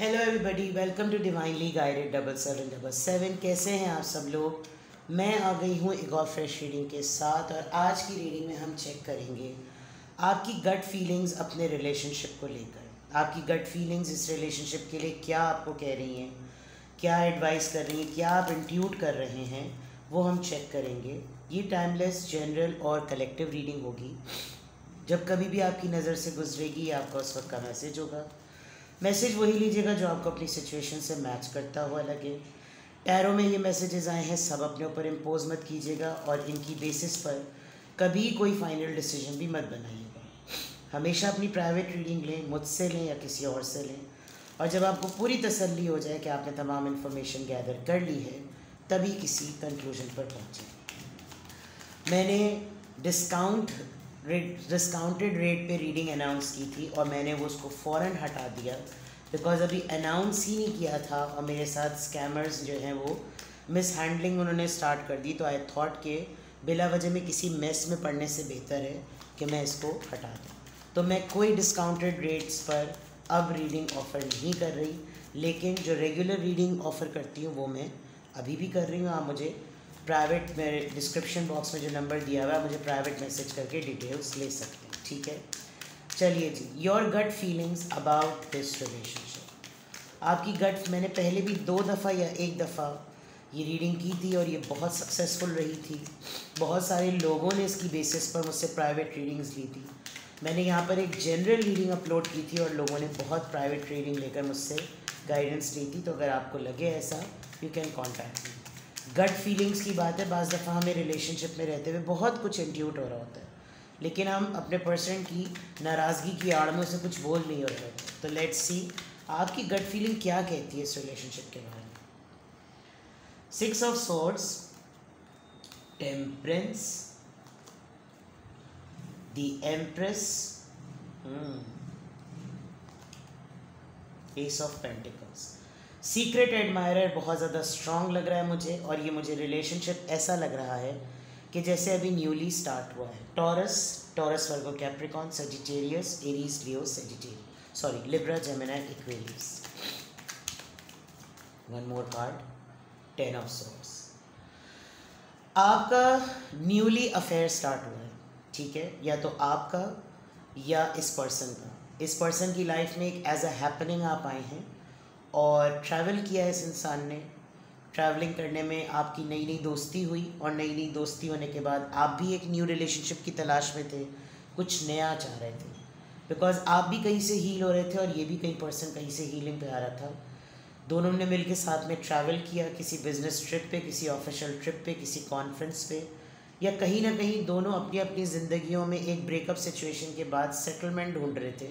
Hello everybody, welcome to divinely guided 7777। कैसे हैं आप सब लोग। मैं आ गई हूँ एक और फ्रेश रीडिंग के साथ, और आज की रीडिंग में हम चेक करेंगे आपकी गट फीलिंग्स अपने रिलेशनशिप को लेकर। आपकी गट फीलिंग्स इस रिलेशनशिप के लिए क्या आपको कह रही हैं, क्या एडवाइस कर रही हैं, क्या आप इंट्यूट कर रहे हैं, वो हम चेक करेंगे। ये टाइमलेस, जनरल और कलेक्टिव रीडिंग होगी। जब कभी भी आपकी नज़र से गुजरेगी आपका उस वक्त का मैसेज होगा। मैसेज वही लीजिएगा जो आपको अपनी सिचुएशन से मैच करता हुआ लगे। टैरो में ये मैसेजेस आए हैं, सब अपने ऊपर इम्पोज मत कीजिएगा और इनकी बेसिस पर कभी कोई फाइनल डिसीजन भी मत बनाइएगा। हमेशा अपनी प्राइवेट रीडिंग लें, मुझसे लें या किसी और से लें, और जब आपको पूरी तसल्ली हो जाए कि आपने तमाम इन्फॉर्मेशन गैदर कर ली है तभी किसी कंक्लूजन पर पहुँचें। मैंने डिस्काउंटेड रेट पे रीडिंग अनाउंस की थी और मैंने वो उसको फ़ौरन हटा दिया, बिकॉज अभी अनाउंस ही नहीं किया था और मेरे साथ स्कैमर्स जो हैं वो मिस हैंडलिंग उन्होंने स्टार्ट कर दी। तो आई थॉट के बिला वजह में किसी मेस में पड़ने से बेहतर है कि मैं इसको हटा दूँ। तो मैं कोई डिस्काउंटेड रेट्स पर अब रीडिंग ऑफ़र नहीं कर रही, लेकिन जो रेगुलर रीडिंग ऑफ़र करती हूँ वो मैं अभी भी कर रही हूँ। आप मुझे प्राइवेट में डिस्क्रिप्शन बॉक्स में जो नंबर दिया हुआ है मुझे प्राइवेट मैसेज करके डिटेल्स ले सकते हैं, ठीक है। चलिए जी, your gut feelings about this relationship. आपकी गट, मैंने पहले भी 2 दफ़ा या 1 दफ़ा ये रीडिंग की थी और ये बहुत सक्सेसफुल रही थी। बहुत सारे लोगों ने इसकी बेसिस पर मुझसे प्राइवेट रीडिंग्स ली थी। मैंने यहाँ पर एक जनरल रीडिंग अपलोड की थी और लोगों ने बहुत प्राइवेट रीडिंग लेकर मुझसे गाइडेंस ली थी। तो अगर आपको लगे ऐसा, you can contact me. Gut feelings की बात है, बाज़ दफ़ा हमें रिलेशनशिप में रहते हुए बहुत कुछ इंट्यूट हो रहा होता है, लेकिन हम अपने पर्सन की नाराज़गी की आड़ में उसे कुछ बोल नहीं हो रहे होते। तो लेट्स सी आपकी गट फीलिंग क्या कहती है इस रिलेशनशिप के बारे में। 6 of swords, temperance, the empress, S of pentacles. Secret admirer बहुत ज़्यादा स्ट्रॉन्ग लग रहा है मुझे, और ये मुझे रिलेशनशिप ऐसा लग रहा है कि जैसे अभी न्यूली स्टार्ट हुआ है। Taurus, Virgo, Capricorn, Sagittarius, Aries, Leo, Libra, Gemini, Aquarius. One more card, 10 of swords. आपका न्यूली अफेयर स्टार्ट हुआ है, ठीक है, या तो आपका या इस पर्सन का। इस पर्सन की लाइफ में एक एज अ हैपनिंग आप आए हैं और ट्रैवल किया है इस इंसान ने। ट्रैवलिंग करने में आपकी नई नई दोस्ती हुई, और नई नई दोस्ती होने के बाद आप भी एक न्यू रिलेशनशिप की तलाश में थे, कुछ नया चाह रहे थे, बिकॉज आप भी कहीं से हील हो रहे थे और ये भी कहीं पर्सन कहीं से हीलिंग पे आ रहा था। दोनों ने मिलकर साथ में ट्रैवल किया, किसी बिजनेस ट्रिप पे, किसी ऑफिशियल ट्रिप पे, किसी कॉन्फ्रेंस पे, या कहीं ना कहीं दोनों अपनी अपनी ज़िंदगियों में एक ब्रेकअप सिचुएशन के बाद सेटलमेंट ढूंढ रहे थे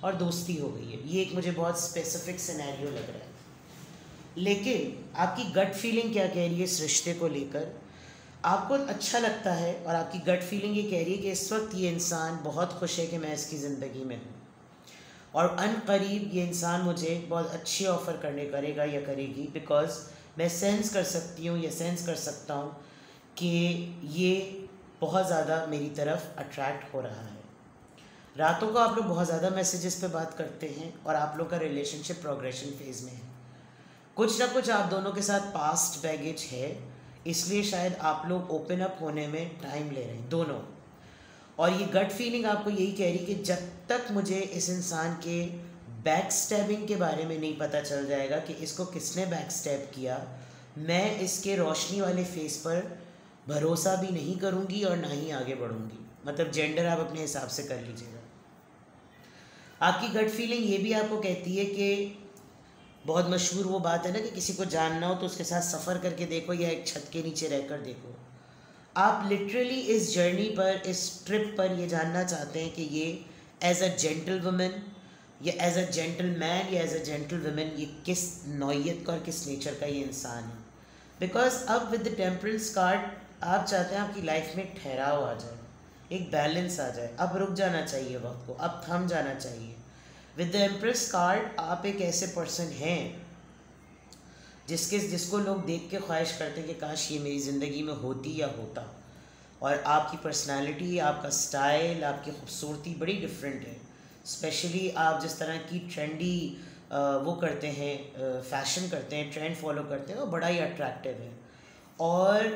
और दोस्ती हो गई है। ये एक मुझे बहुत स्पेसिफिक सिनेरियो लग रहा है। लेकिन आपकी गट फीलिंग क्या कह रही है इस रिश्ते को लेकर। आपको अच्छा लगता है और आपकी गट फीलिंग ये कह रही है कि इस वक्त ये इंसान बहुत खुश है कि मैं इसकी ज़िंदगी में हूँ, और अनकरीब ये इंसान मुझे बहुत अच्छी ऑफ़र करेगा या करेगी, बिकॉज मैं सेंस कर सकती हूँ या सेंस कर सकता हूँ कि ये बहुत ज़्यादा मेरी तरफ अट्रैक्ट हो रहा है। रातों को आप लोग बहुत ज़्यादा मैसेजेस पे बात करते हैं और आप लोग का रिलेशनशिप प्रोग्रेशन फेज़ में है। कुछ ना कुछ आप दोनों के साथ पास्ट बैगेज है, इसलिए शायद आप लोग ओपन अप होने में टाइम ले रहे हैं दोनों। और ये गट फीलिंग आपको यही कह रही कि जब तक मुझे इस इंसान के बैक स्टैबिंग के बारे में नहीं पता चल जाएगा कि इसको किसने बैक स्टैब किया, मैं इसके रोशनी वाले फेस पर भरोसा भी नहीं करूँगी और ना ही आगे बढ़ूँगी। मतलब जेंडर आप अपने हिसाब से कर लीजिएगा। आपकी गट फीलिंग ये भी आपको कहती है कि बहुत मशहूर वो बात है ना कि किसी को जानना हो तो उसके साथ सफ़र करके देखो या एक छत के नीचे रहकर देखो। आप लिटरली इस जर्नी पर, इस ट्रिप पर ये जानना चाहते हैं कि ये एज अ जेंटल वुमेन या एज अ जेंटल मैन या एज अ जेंटल वुमेन ये किस नौइयत का और किस नेचर का ये इंसान है। बिकॉज अब विद द टेम्परेंस कार्ड आप चाहते हैं आपकी लाइफ में ठहराव आ जाए, एक बैलेंस आ जाए। अब रुक जाना चाहिए वक्त को, अब थम जाना चाहिए। विद द एम्प्रेस कार्ड आप एक ऐसे पर्सन हैं जिसको लोग देख के ख्वाहिश करते हैं कि काश ये मेरी ज़िंदगी में होती या होता। और आपकी पर्सनालिटी, आपका स्टाइल, आपकी खूबसूरती बड़ी डिफरेंट है। स्पेशली आप जिस तरह की ट्रेंडी वो करते हैं, फैशन करते हैं, ट्रेंड फॉलो करते हैं, वो बड़ा ही अट्रैक्टिव है और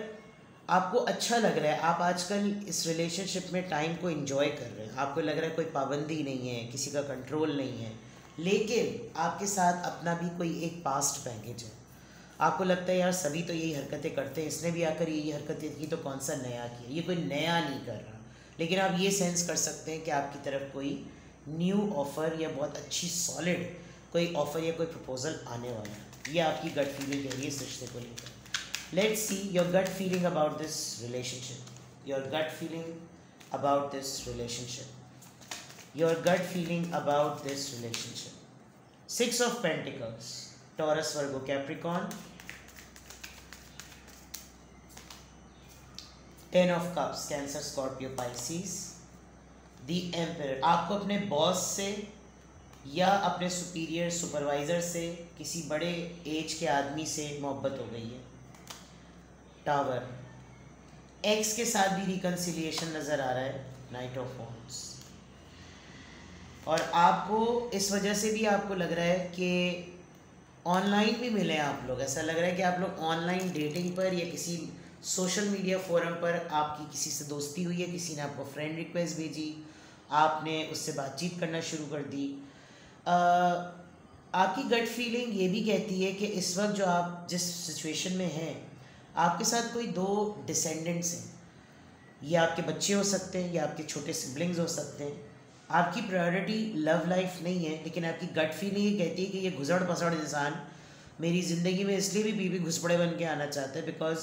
आपको अच्छा लग रहा है। आप आजकल इस रिलेशनशिप में टाइम को एंजॉय कर रहे हैं, आपको लग रहा है कोई पाबंदी नहीं है, किसी का कंट्रोल नहीं है, लेकिन आपके साथ अपना भी कोई एक पास्ट बैगेज है। आपको लगता है यार सभी तो यही हरकतें करते हैं, इसने भी आकर यही हरकतें की तो कौन सा नया किया, ये कोई नया नहीं कर रहा। लेकिन आप ये सेंस कर सकते हैं कि आपकी तरफ कोई न्यू ऑफ़र या बहुत अच्छी सॉलिड कोई ऑफ़र या कोई प्रपोजल आने वाला है। ये आपकी गट फीलिंग कह रही है इस रिश्ते को लेकर। Let's see your gut feeling about this relationship. Your gut feeling about this relationship. Your gut feeling about this relationship. Six of Pentacles. Taurus, Virgo, Capricorn. Ten of Cups. Cancer, Scorpio, Pisces. The Emperor. आपको अपने boss से या अपने superior supervisor से किसी बड़े as के आदमी से मोहब्बत हो गई है। टावर। एक्स के साथ भी रिकन्सिलिएशन नज़र आ रहा है, नाइट ऑफ वॉन्ड्स। और आपको इस वजह से भी आपको लग रहा है कि ऑनलाइन भी मिले आप लोग, ऐसा लग रहा है कि आप लोग ऑनलाइन डेटिंग पर या किसी सोशल मीडिया फोरम पर आपकी किसी से दोस्ती हुई है, किसी ने आपको फ्रेंड रिक्वेस्ट भेजी, आपने उससे बातचीत करना शुरू कर दी। आपकी गट फीलिंग ये भी कहती है कि इस वक्त जो आप जिस सिचुएशन में हैं, आपके साथ कोई दो डिसेंडेंट्स हैं, ये आपके बच्चे हो सकते हैं या आपके छोटे सिबलिंग्स हो सकते हैं। आपकी प्रायोरिटी लव लाइफ नहीं है, लेकिन आपकी गट फीलिंग ये कहती है कि ये घुसड़ पसड़ इंसान मेरी ज़िंदगी में इसलिए भी बीवी घुसपड़े बन के आना चाहता है बिकॉज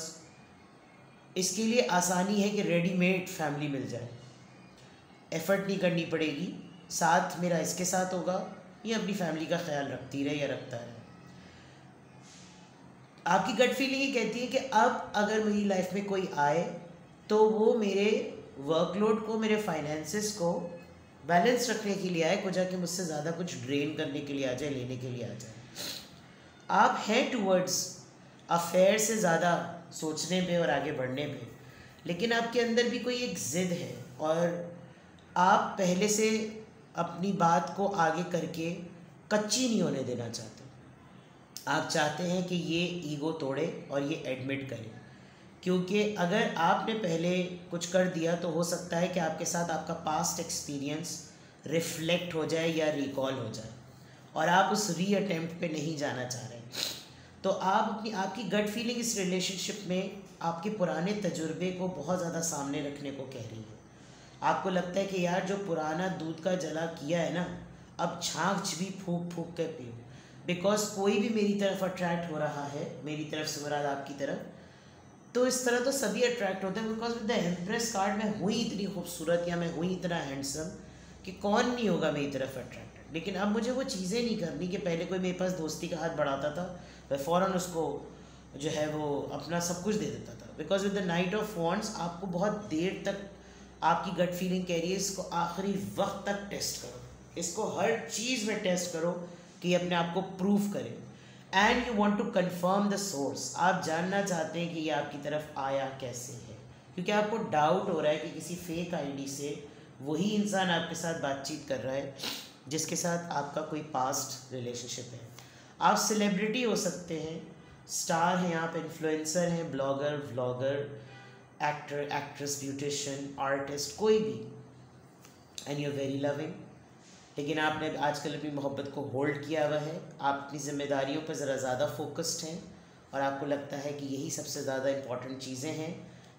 इसके लिए आसानी है कि रेडीमेड फैमिली मिल जाए, एफ़र्ट नहीं करनी पड़ेगी, साथ मेरा इसके साथ होगा, ये अपनी फैमिली का ख्याल रखती रहे या रखता है। आपकी गट फीलिंग ये कहती है कि अब अगर मेरी लाइफ में कोई आए तो वो मेरे वर्कलोड को, मेरे फाइनेंसेस को बैलेंस रखने के लिए आए, को जाके मुझसे ज़्यादा कुछ ड्रेन करने के लिए आ जाए, लेने के लिए आ जाए। आप हैं टूवर्ड्स अफेयर से ज़्यादा सोचने पे और आगे बढ़ने पे, लेकिन आपके अंदर भी कोई एक ज़िद है और आप पहले से अपनी बात को आगे करके कच्ची नहीं होने देना चाहते। आप चाहते हैं कि ये ईगो तोड़े और ये एडमिट करे, क्योंकि अगर आपने पहले कुछ कर दिया तो हो सकता है कि आपके साथ आपका पास्ट एक्सपीरियंस रिफ्लेक्ट हो जाए या रिकॉल हो जाए और आप उस री अटेम्प्ट पे नहीं जाना चाह रहे। तो आप आपकी गट फीलिंग इस रिलेशनशिप में आपके पुराने तजुर्बे को बहुत ज़्यादा सामने रखने को कह रही है। आपको लगता है कि यार जो पुराना दूध का जला किया है ना, अब छाछ भी फूक फूक कर पियो, बिकॉज कोई भी मेरी तरफ अट्रैक्ट हो रहा है, मेरी तरफ से मुराद आपकी तरफ, तो इस तरह तो सभी अट्रैक्ट होते हैं because with the empress card मैं हुई इतनी खूबसूरत या मैं हुई इतना हैंडसम कि कौन नहीं होगा मेरी तरफ अट्रैक्टेड। लेकिन अब मुझे वो चीज़ें नहीं करनी कि पहले कोई मेरे पास दोस्ती का हाथ बढ़ाता था, मैं फ़ौरन उसको जो है वो अपना सब कुछ दे देता था। Because with the night of wands आपको बहुत देर तक आपकी गट फीलिंग कह रही है इसको आखिरी वक्त तक टेस्ट करो, इसको हर चीज़ में टेस्ट करो कि ये अपने आप को प्रूव करे। And you want to confirm the source, आप जानना चाहते हैं कि ये आपकी तरफ आया कैसे है, क्योंकि आपको डाउट हो रहा है कि किसी फेक आईडी से वही इंसान आपके साथ बातचीत कर रहा है जिसके साथ आपका कोई पास्ट रिलेशनशिप है। आप सेलिब्रिटी हो सकते हैं, स्टार हैं आप, इन्फ्लुएंसर हैं, blogger, vlogger, actor, actress, beautician, artist, कोई भी, and you are very loving. लेकिन आपने आजकल अपनी मोहब्बत को होल्ड किया हुआ है, आप अपनी जिम्मेदारियों पर ज़रा ज़्यादा फोकस्ड हैं और आपको लगता है कि यही सबसे ज़्यादा इम्पॉर्टेंट चीज़ें हैं।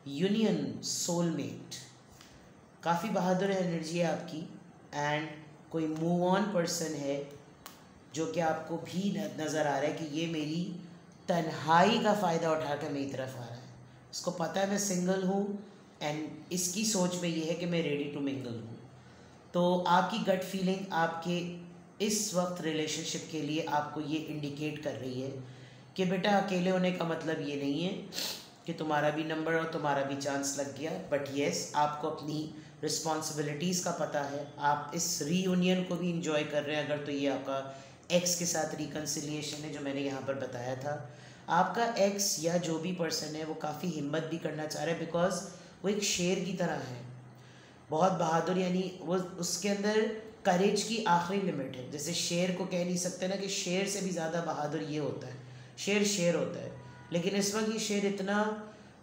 यूनियन, सोलमेट, काफ़ी बहादुर एनर्जी है आपकी। एंड कोई मूव ऑन पर्सन है जो कि आपको भी नज़र आ रहा है कि ये मेरी तन्हाई का फ़ायदा उठाकर मेरी तरफ आ रहा है, इसको पता है मैं सिंगल हूँ एंड इसकी सोच में ये है कि मैं रेडी टू मिंगल हूँ। तो आपकी गट फीलिंग आपके इस वक्त रिलेशनशिप के लिए आपको ये इंडिकेट कर रही है कि बेटा अकेले होने का मतलब ये नहीं है कि तुम्हारा भी नंबर और तुम्हारा भी चांस लग गया, बट येस आपको अपनी रिस्पॉन्सिबिलिटीज़ का पता है, आप इस रीयूनियन को भी इंजॉय कर रहे हैं। अगर तो ये आपका एक्स के साथ रिकन्सिलिएशन है जो मैंने यहाँ पर बताया था, आपका एक्स या जो भी पर्सन है वो काफ़ी हिम्मत भी करना चाह रहा है बिकॉज वो एक शेर की तरह है, बहुत बहादुर, यानी वो उसके अंदर करेज की आखिरी लिमिट है। जैसे शेर को कह नहीं सकते ना कि शेर से भी ज़्यादा बहादुर ये होता है, शेर शेर होता है, लेकिन इस वक्त ये शेर इतना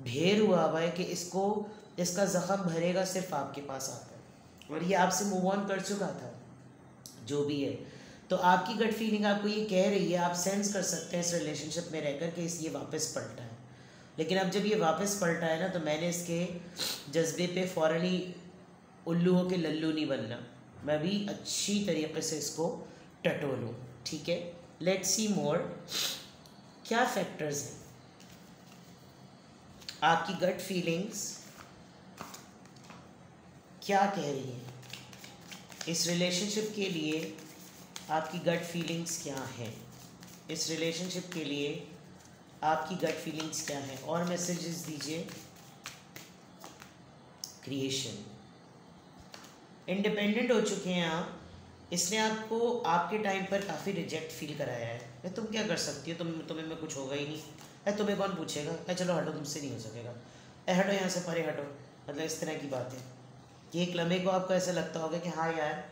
ढेर हुआ है कि इसका ज़ख़म भरेगा सिर्फ आपके पास आता है, और ये आपसे मूव ऑन कर चुका था जो भी है। तो आपकी गट फीलिंग आपको ये कह रही है, आप सेंस कर सकते हैं इस रिलेशनशिप में रहकर कि ये वापस पलटा है। लेकिन अब जब ये वापस पलटा है ना, तो मैंने इसके जज्बे पे फ़ौरन ही उल्लू हो के लल्लू नहीं बनना, मैं भी अच्छी तरीके से इसको टटोलूँ, ठीक है। लेट्स सी मोर, क्या फैक्टर्स हैं आपकी गट फीलिंग्स क्या कह रही हैं इस रिलेशनशिप के लिए। आपकी गट फीलिंग्स क्या हैं इस रिलेशनशिप के लिए, आपकी गट फीलिंग्स क्या हैं। और मैसेजेस दीजिए। क्रिएशन, इंडिपेंडेंट हो चुके हैं आप, इसने आपको आपके टाइम पर काफ़ी रिजेक्ट फील कराया है। तुम क्या कर सकती हो, तुम्हें में कुछ होगा ही नहीं, तुम्हें कौन पूछेगा, चलो हटो, तुमसे नहीं हो सकेगा, हटो यहाँ से परे हटो, मतलब इस तरह की बातें। कि एक लम्हे को आपको ऐसा लगता होगा कि हाँ यार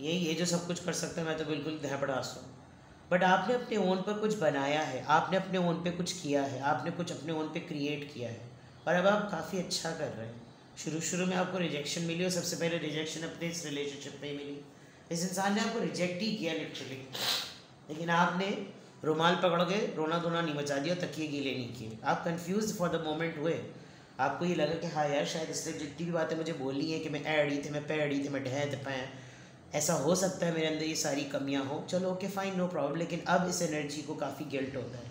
ये जो सब कुछ कर सकता है, मैं तो बिल्कुल धैपड़ास हूँ। बट आपने अपने ओन पर कुछ बनाया है, आपने अपने ओन पे कुछ किया है, आपने कुछ अपने ओन पे क्रिएट किया है, और अब आप काफ़ी अच्छा कर रहे हैं। शुरू में आपको रिजेक्शन मिली, और सबसे पहले रिजेक्शन अपने इस रिलेशनशिप में ही मिली। इस इंसान ने आपको रिजेक्ट ही किया लिटरली, लेकिन आपने रुमाल पकड़ के रोना धोना नहीं मचा दिया, तकिए गीले नहीं किए। आप कंफ्यूज फॉर द मोमेंट हुए, आपको ये लगा कि हाँ यार शायद इसने जितनी भी बातें मुझे बोली हैं कि मैं एड़ी थे, मैं पैड़ी थे, मैं ढह पाए, ऐसा हो सकता है मेरे अंदर ये सारी कमियां हो, चलो ओके फाइन नो प्रॉब्लम। लेकिन अब इस एनर्जी को काफ़ी गिल्ट होता है,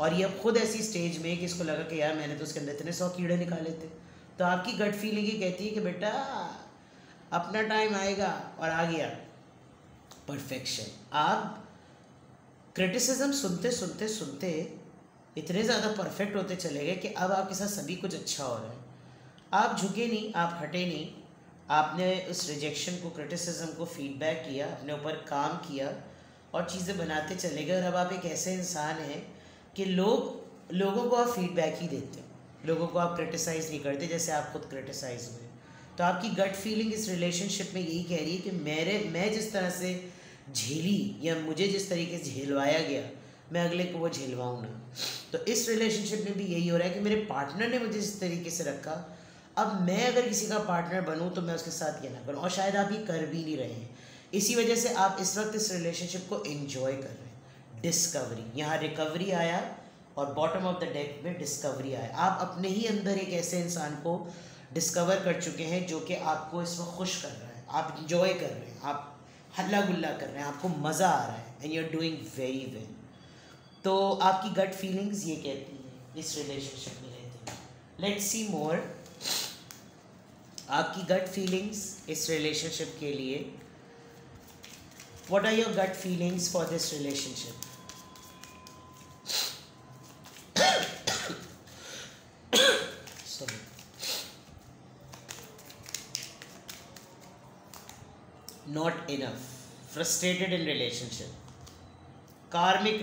और ये अब खुद ऐसी स्टेज में कि इसको लगा कि यार मैंने तो उसके अंदर इतने 100 कीड़े निकाले थे। तो आपकी गट फीलिंग ये कहती है कि बेटा अपना टाइम आएगा, और आ गया परफेक्शन। आप क्रिटिसिज्म सुनते सुनते सुनते इतने ज़्यादा परफेक्ट होते चले गए कि अब आपके साथ सभी कुछ अच्छा हो रहा है। आप झुके नहीं, आप हटे नहीं, आपने उस रिजेक्शन को, क्रिटिसिज्म को फीडबैक किया, अपने ऊपर काम किया, और चीज़ें बनाते चले गए। और अब आप एक ऐसे इंसान हैं कि लोगों को आप फीडबैक ही देते हैं, लोगों को आप क्रिटिसाइज़ नहीं करते जैसे आप खुद क्रिटिसाइज़ हुए। तो आपकी गट फीलिंग इस रिलेशनशिप में यही कह रही है कि मैं जिस तरह से झेली, या मुझे जिस तरीके से झेलवाया गया, मैं अगले को वो झेलवाऊँ ना। तो इस रिलेशनशिप में भी यही हो रहा है कि मेरे पार्टनर ने मुझे जिस तरीके से रखा, अब मैं अगर किसी का पार्टनर बनूं तो मैं उसके साथ ये ना करूं, और शायद आप ये कर भी नहीं रहे हैं। इसी वजह से आप इस वक्त इस रिलेशनशिप को एंजॉय कर रहे हैं। डिस्कवरी, यहाँ रिकवरी आया, और बॉटम ऑफ द डेक में डिस्कवरी आया। आप अपने ही अंदर एक ऐसे इंसान को डिस्कवर कर चुके हैं जो कि आपको इस वक्त खुश कर रहा है, आप इंजॉय कर रहे हैं, आप हल्ला गुल्ला कर रहे हैं, आपको मज़ा आ रहा है, and you are doing very well. तो आपकी गट फीलिंग्स ये कहती हैं इस रिलेशनशिप में रहते हैं। लेट्स सी मोर, आपकी गट फीलिंग्स इस रिलेशनशिप के लिए। What are your gut feelings for this relationship. Sorry, not enough, frustrated in relationship, karmic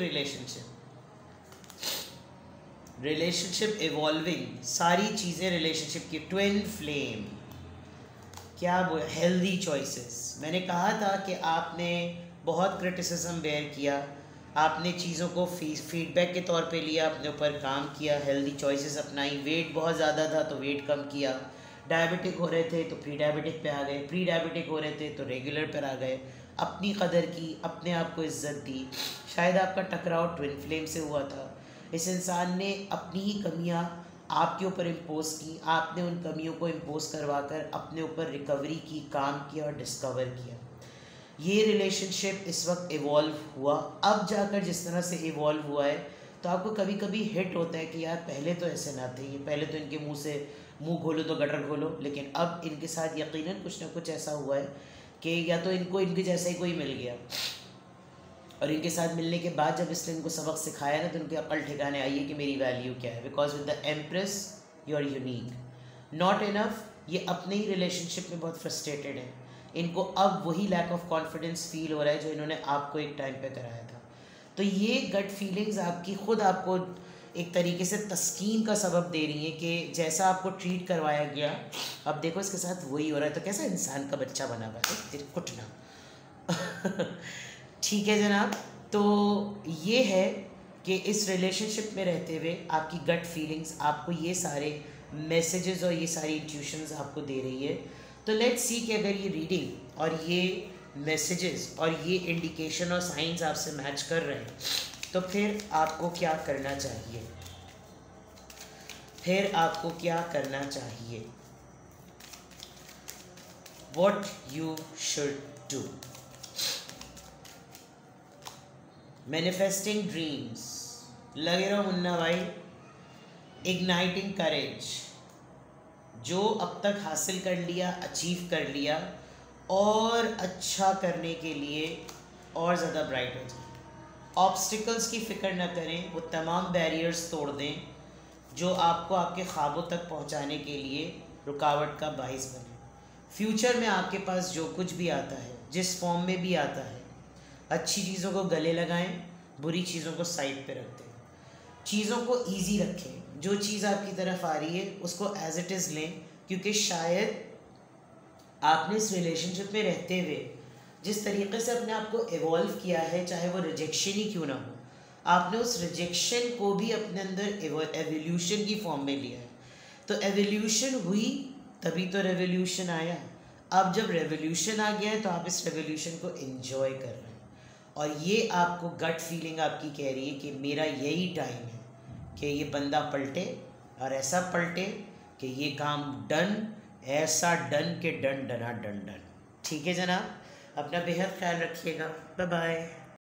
relationship evolving, सारी चीज़ें रिलेशनशिप की, ट्विन फ्लेम, क्या वो हेल्दी चॉइसेस। मैंने कहा था कि आपने बहुत क्रिटिसिज्म बेयर किया, आपने चीज़ों को फीडबैक के तौर पे लिया, अपने ऊपर काम किया, हेल्दी चॉइसेस अपनाई। वेट बहुत ज़्यादा था तो वेट कम किया, डायबिटिक हो रहे थे तो प्री डायबिटिक पे आ गए, प्री डायबिटिक हो रहे थे तो रेगुलर पर आ गए, अपनी कदर की, अपने आप को इज्जत दी। शायद आपका टकराव ट्विन फ्लेम से हुआ था। इस इंसान ने अपनी ही कमियां आपके ऊपर इम्पोज की, आपने उन कमियों को इम्पोज करवा कर अपने ऊपर रिकवरी की, काम किया और डिस्कवर किया। ये रिलेशनशिप इस वक्त इवॉल्व हुआ। अब जाकर जिस तरह से इवॉल्व हुआ है तो आपको कभी कभी हिट होता है कि यार पहले तो ऐसे ना थे, ये पहले तो इनके मुंह खोलो तो गटर खोलो, लेकिन अब इनके साथ यकीनन कुछ ना कुछ ऐसा हुआ है कि या तो इनको इनके जैसा ही कोई मिल गया, और इनके साथ मिलने के बाद जब इसने इनको सबक सिखाया ना तो उनके अकल ठिकाने आई है कि मेरी वैल्यू क्या है। Because with the empress you are unique, not enough. ये अपने ही रिलेशनशिप में बहुत फ्रस्ट्रेटेड है, इनको अब वही लैक ऑफ कॉन्फिडेंस फील हो रहा है जो इन्होंने आपको एक टाइम पे कराया था। तो ये गट फीलिंग्स आपकी खुद आपको एक तरीके से तस्कीन का सबब दे रही हैं कि जैसा आपको ट्रीट करवाया गया अब देखो इसके साथ वही हो रहा है, तो कैसा इंसान का बच्चा बना हुआ है तेरे कुटना। ठीक है जनाब, तो ये है कि इस रिलेशनशिप में रहते हुए आपकी गट फीलिंग्स आपको ये सारे मैसेजेस और ये सारी इंट्यूशंस आपको दे रही है। तो लेट्स सी कि अगर ये रीडिंग और ये मैसेजेस और ये इंडिकेशन और साइंस आपसे मैच कर रहे हैं तो फिर आपको क्या करना चाहिए, फिर आपको क्या करना चाहिए, what you should do. Manifesting dreams, लगे रहो मुन्ना भाई। इग्नाइटिंग करेज, जो अब तक हासिल कर लिया, अचीव कर लिया, और अच्छा करने के लिए और ज़्यादा ब्राइट हो जाए। ऑब्स्टिकल्स की फ़िक्र न करें, वो तमाम बैरियर्स तोड़ दें जो आपको आपके ख्वाबों तक पहुंचाने के लिए रुकावट का बाइस बने। फ्यूचर में आपके पास जो कुछ भी आता है, जिस फॉर्म में भी आता है, अच्छी चीज़ों को गले लगाएं, बुरी चीज़ों को साइड पे रख दें। चीज़ों को ईजी रखें, जो चीज़ आपकी तरफ आ रही है उसको एज इट इज़ लें, क्योंकि शायद आपने इस रिलेशनशिप में रहते हुए जिस तरीके से अपने आप को इवॉल्व किया है, चाहे वो रिजेक्शन ही क्यों ना हो, आपने उस रिजेक्शन को भी अपने अंदर एवोल्यूशन की फॉर्म में लिया है। तो एवोल्यूशन हुई तभी तो रेवोल्यूशन आया। अब जब रेवोल्यूशन आ गया है तो आप इस रेवोल्यूशन को एंजॉय कर रहे हैं, और ये आपको गट फीलिंग आपकी कह रही है कि मेरा यही टाइम है कि ये बंदा पलटे, और ऐसा पलटे कि ये काम डन, ऐसा डन के डन डना डन डन। ठीक है जनाब, अपना बेहद ख्याल रखिएगा। Bye bye.